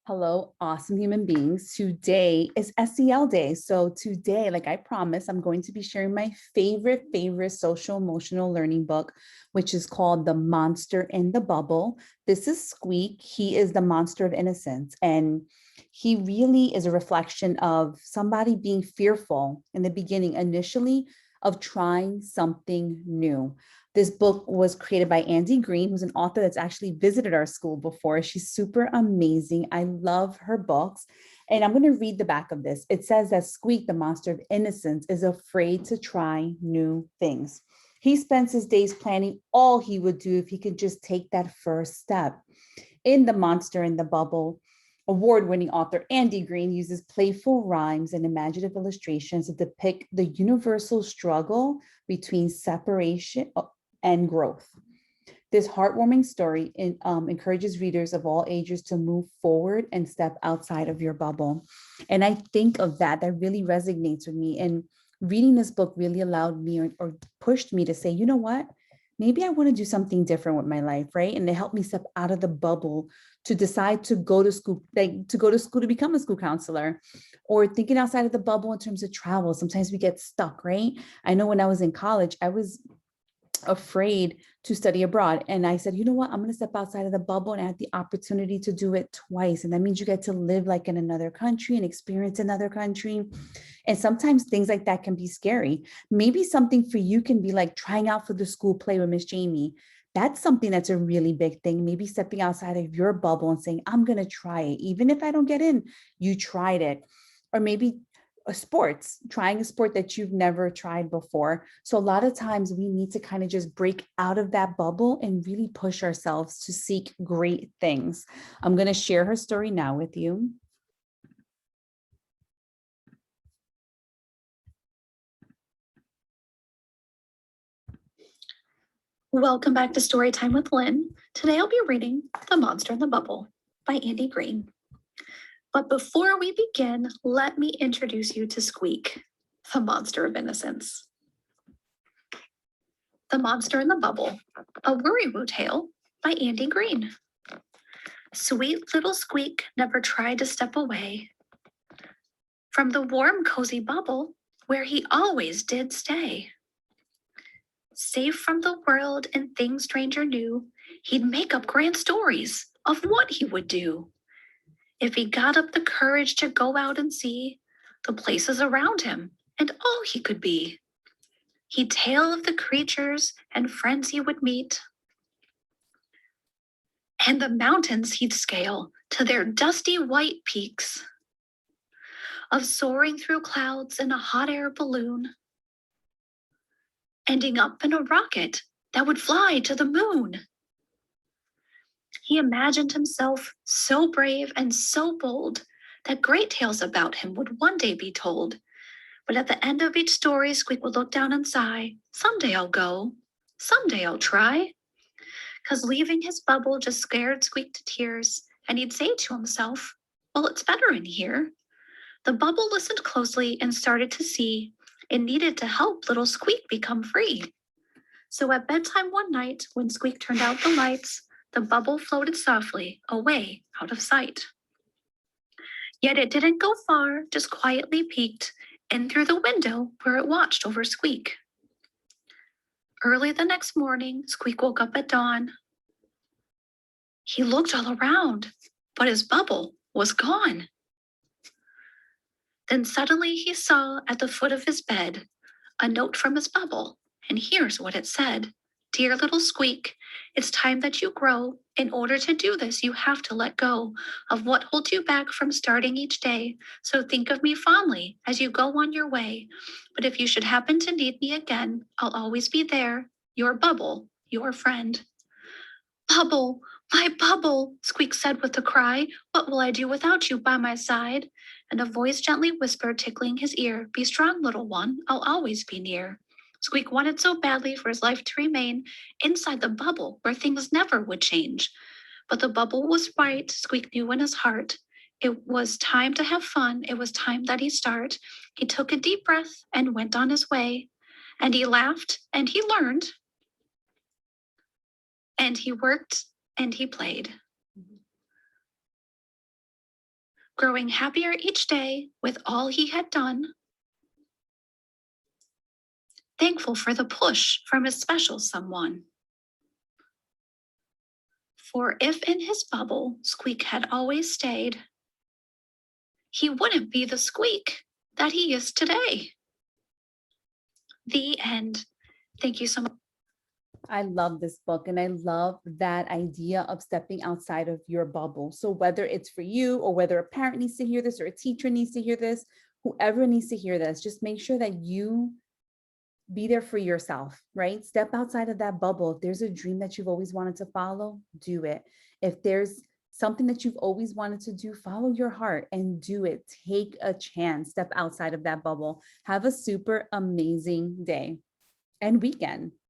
Hello, awesome human beings. Today is SEL day. So today, like I promised, I'm going to be sharing my favorite social emotional learning book, which is called The Monster in the Bubble. This is Squeak. He is the monster of innocence. And he really is a reflection of somebody being fearful in the beginning, initially, of trying something new. This book was created by Andy Green, who's an author that's actually visited our school before. She's super amazing. I love her books. And I'm going to read the back of this. It says that Squeak, the monster of innocence, is afraid to try new things. He spends his days planning all he would do if he could just take that first step. In The Monster in the Bubble, award-winning author Andy Green uses playful rhymes and imaginative illustrations to depict the universal struggle between separation and growth. This heartwarming story encourages readers of all ages to move forward and step outside of your bubble. And I think of that really resonates with me. And reading this book really allowed me or pushed me to say, you know what? Maybe I want to do something different with my life, right? And it helped me step out of the bubble to decide to go to school, to become a school counselor, or thinking outside of the bubble in terms of travel. Sometimes we get stuck, right? I know when I was in college, I was afraid to study abroad. And I said, you know what, I'm going to step outside of the bubble, and I had the opportunity to do it twice. And that means you get to live like in another country and experience another country. And sometimes things like that can be scary. Maybe something for you can be like trying out for the school play with Miss Jamie. That's something that's a really big thing. Maybe stepping outside of your bubble and saying, I'm going to try it. Even if I don't get in, you tried it. Or maybe trying a sport that you've never tried before. So a lot of times we need to kind of just break out of that bubble and really push ourselves to seek great things. I'm going to share her story now with you. Welcome back to Storytime with Lynn. Today I'll be reading The Monster in the Bubble by Andy Green. But before we begin, let me introduce you to Squeak, the monster of innocence. The Monster in the Bubble, a Worry-Woo tale by Andy Green. Sweet little Squeak never tried to step away from the warm, cozy bubble where he always did stay. Safe from the world and things stranger knew, he'd make up grand stories of what he would do. If he got up the courage to go out and see the places around him and all he could be. He'd tell of the creatures and friends he would meet, and the mountains he'd scale to their dusty white peaks, of soaring through clouds in a hot air balloon, ending up in a rocket that would fly to the moon. He imagined himself so brave and so bold that great tales about him would one day be told. But at the end of each story, Squeak would look down and sigh, someday I'll go, someday I'll try. 'Cause leaving his bubble just scared Squeak to tears, and he'd say to himself, well, it's better in here. The bubble listened closely and started to see it needed to help little Squeak become free. So at bedtime one night, when Squeak turned out the lights, the bubble floated softly away out of sight. Yet it didn't go far, just quietly peeked in through the window where it watched over Squeak. Early the next morning, Squeak woke up at dawn. He looked all around, but his bubble was gone. Then suddenly he saw at the foot of his bed a note from his bubble, and here's what it said. Dear little Squeak, it's time that you grow. In order to do this, you have to let go of what holds you back from starting each day. So think of me fondly as you go on your way. But if you should happen to need me again, I'll always be there. Your bubble, your friend. Bubble, my bubble, Squeak said with a cry. What will I do without you by my side? And a voice gently whispered, tickling his ear, be strong, little one, I'll always be near. Squeak wanted so badly for his life to remain inside the bubble where things never would change. But the bubble was right, Squeak knew in his heart. It was time to have fun. It was time that he start. He took a deep breath and went on his way. And he laughed and he learned. And he worked and he played. growing happier each day with all he had done, thankful for the push from his special someone. For if in his bubble Squeak had always stayed, he wouldn't be the Squeak that he is today. The end. Thank you so much. I love this book and I love that idea of stepping outside of your bubble. So whether it's for you or whether a parent needs to hear this or a teacher needs to hear this, whoever needs to hear this, just make sure that you be there for yourself, right? Step outside of that bubble. If there's a dream that you've always wanted to follow, do it. If there's something that you've always wanted to do, follow your heart and do it. Take a chance, step outside of that bubble. Have a super amazing day and weekend.